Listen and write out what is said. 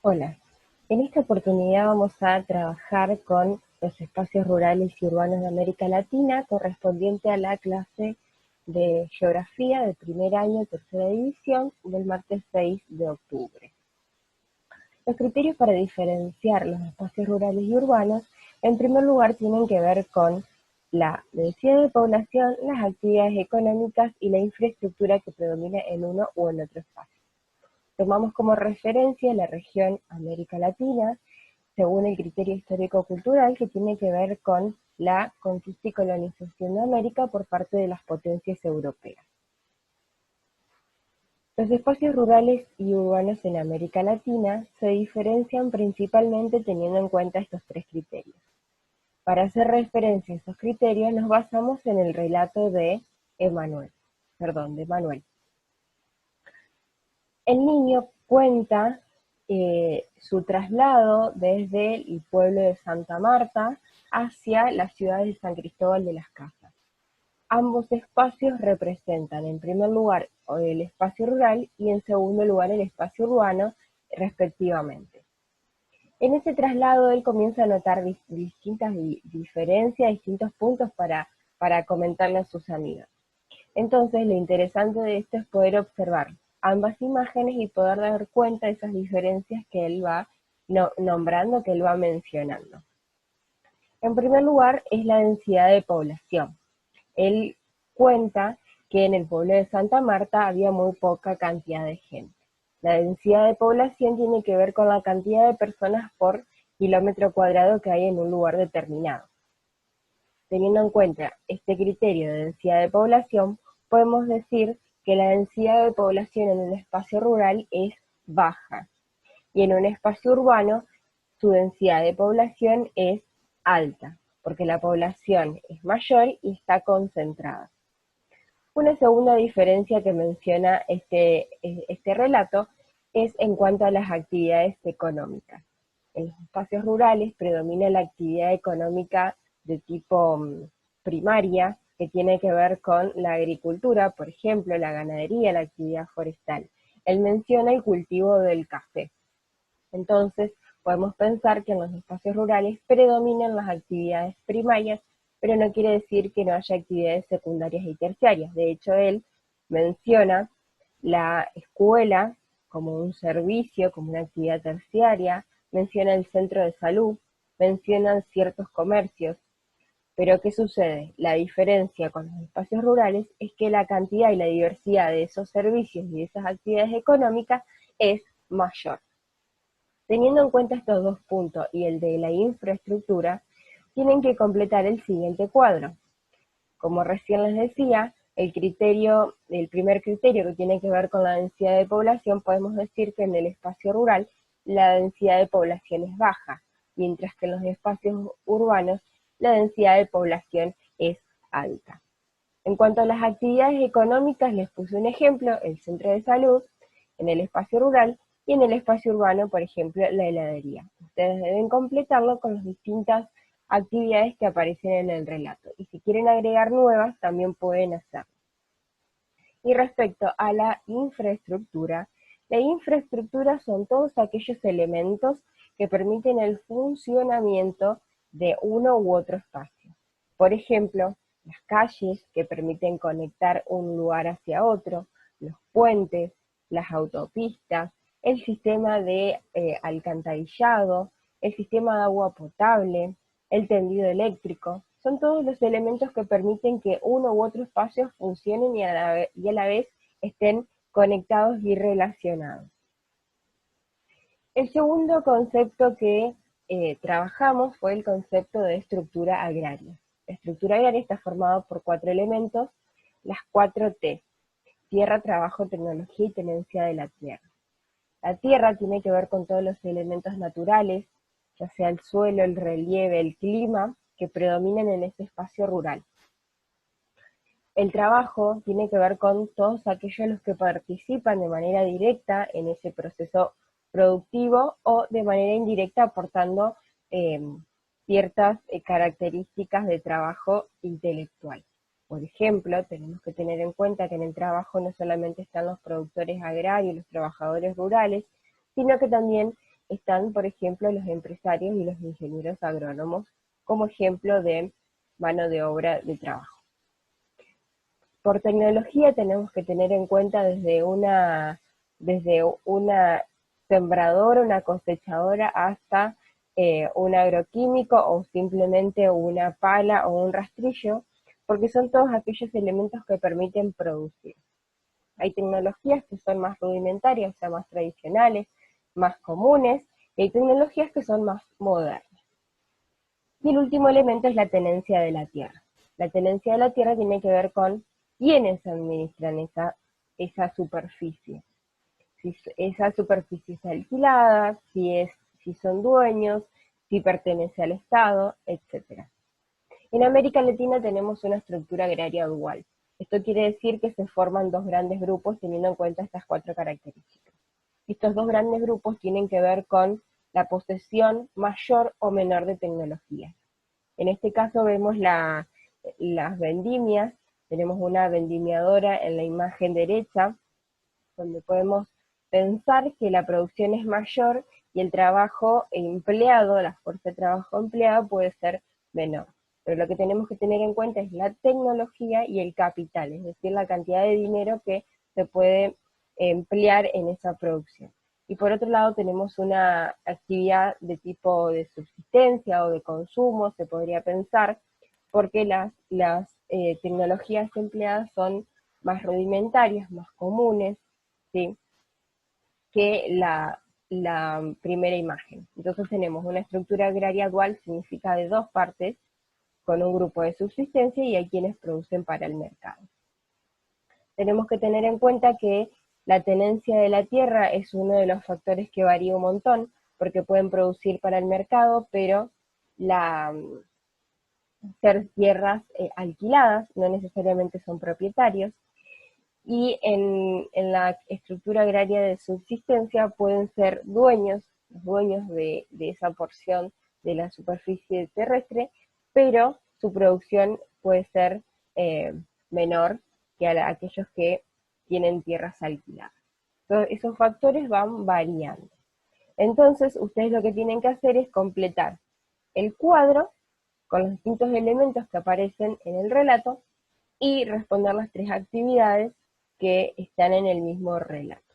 Hola, en esta oportunidad vamos a trabajar con los espacios rurales y urbanos de América Latina correspondiente a la clase de Geografía de primer año, tercera división, del martes 6 de octubre. Los criterios para diferenciar los espacios rurales y urbanos, en primer lugar, tienen que ver con la densidad de población, las actividades económicas y la infraestructura que predomina en uno u en otro espacio. Tomamos como referencia la región América Latina, según el criterio histórico-cultural que tiene que ver con la conquista y colonización de América por parte de las potencias europeas. Los espacios rurales y urbanos en América Latina se diferencian principalmente teniendo en cuenta estos tres criterios. Para hacer referencia a esos criterios nos basamos en el relato de Manuel. El niño cuenta su traslado desde el pueblo de Santa Marta hacia la ciudad de San Cristóbal de las Casas. Ambos espacios representan, en primer lugar, el espacio rural y en segundo lugar el espacio urbano, respectivamente. En ese traslado él comienza a notar distintas diferencias, distintos puntos para comentarle a sus amigos. Entonces, lo interesante de esto es poder observar ambas imágenes y poder dar cuenta de esas diferencias que él va nombrando, que él va mencionando. En primer lugar, es la densidad de población. Él cuenta que en el pueblo de Santa Marta había muy poca cantidad de gente. La densidad de población tiene que ver con la cantidad de personas por kilómetro cuadrado que hay en un lugar determinado. Teniendo en cuenta este criterio de densidad de población, podemos decir que la densidad de población en un espacio rural es baja y en un espacio urbano su densidad de población es alta, porque la población es mayor y está concentrada. Una segunda diferencia que menciona este relato es en cuanto a las actividades económicas. En los espacios rurales predomina la actividad económica de tipo primaria, que tiene que ver con la agricultura, por ejemplo, la ganadería, la actividad forestal. Él menciona el cultivo del café. Entonces, podemos pensar que en los espacios rurales predominan las actividades primarias, pero no quiere decir que no haya actividades secundarias y terciarias. De hecho, él menciona la escuela como un servicio, como una actividad terciaria, menciona el centro de salud, mencionan ciertos comercios. Pero ¿qué sucede? La diferencia con los espacios rurales es que la cantidad y la diversidad de esos servicios y de esas actividades económicas es mayor. Teniendo en cuenta estos dos puntos y el de la infraestructura, tienen que completar el siguiente cuadro. Como recién les decía, el primer criterio que tiene que ver con la densidad de población, podemos decir que en el espacio rural la densidad de población es baja, mientras que en los espacios urbanos la densidad de población es alta. En cuanto a las actividades económicas, les puse un ejemplo, el centro de salud, en el espacio rural, y en el espacio urbano, por ejemplo, la heladería. Ustedes deben completarlo con las distintas actividades que aparecen en el relato. Y si quieren agregar nuevas, también pueden hacerlo. Y respecto a la infraestructura son todos aquellos elementos que permiten el funcionamiento de uno u otro espacio. Por ejemplo, las calles que permiten conectar un lugar hacia otro, los puentes, las autopistas, el sistema de alcantarillado, el sistema de agua potable, el tendido eléctrico, son todos los elementos que permiten que uno u otro espacio funcionen y a la vez estén conectados y relacionados. El segundo concepto que trabajamos fue el concepto de estructura agraria. La estructura agraria está formada por 4 elementos, las 4 T: tierra, trabajo, tecnología y tenencia de la tierra. La tierra tiene que ver con todos los elementos naturales, ya sea el suelo, el relieve, el clima, que predominan en ese espacio rural. El trabajo tiene que ver con todos aquellos los que participan de manera directa en ese proceso productivo o de manera indirecta aportando ciertas características de trabajo intelectual. Por ejemplo, tenemos que tener en cuenta que en el trabajo no solamente están los productores agrarios, los trabajadores rurales, sino que también están, por ejemplo, los empresarios y los ingenieros agrónomos como ejemplo de mano de obra de trabajo. Por tecnología tenemos que tener en cuenta desde una sembradora, una cosechadora, hasta un agroquímico o simplemente una pala o un rastrillo, porque son todos aquellos elementos que permiten producir. Hay tecnologías que son más rudimentarias, o sea, más tradicionales, más comunes, y hay tecnologías que son más modernas. Y el último elemento es la tenencia de la tierra. La tenencia de la tierra tiene que ver con quiénes administran esa superficie. Si esa superficie es alquilada, si son dueños, si pertenece al Estado, etc. En América Latina tenemos una estructura agraria dual. Esto quiere decir que se forman dos grandes grupos teniendo en cuenta estas cuatro características. Estos dos grandes grupos tienen que ver con la posesión mayor o menor de tecnologías. En este caso vemos las vendimias, tenemos una vendimiadora en la imagen derecha, donde podemos pensar que la producción es mayor y el trabajo empleado, la fuerza de trabajo empleada puede ser menor. Pero lo que tenemos que tener en cuenta es la tecnología y el capital, es decir, la cantidad de dinero que se puede emplear en esa producción. Y por otro lado tenemos una actividad de tipo de subsistencia o de consumo, se podría pensar, porque las tecnologías empleadas son más rudimentarias, más comunes, ¿sí?, que la primera imagen. Entonces tenemos una estructura agraria dual, significa de dos partes, con un grupo de subsistencia y hay quienes producen para el mercado. Tenemos que tener en cuenta que la tenencia de la tierra es uno de los factores que varía un montón, porque pueden producir para el mercado, pero ser tierras alquiladas, no necesariamente son propietarios, y en la estructura agraria de subsistencia pueden ser dueños, los dueños de esa porción de la superficie terrestre, pero su producción puede ser menor que aquellos que tienen tierras alquiladas. Entonces, esos factores van variando. Entonces, ustedes lo que tienen que hacer es completar el cuadro con los distintos elementos que aparecen en el relato y responder las tres actividades que están en el mismo relato.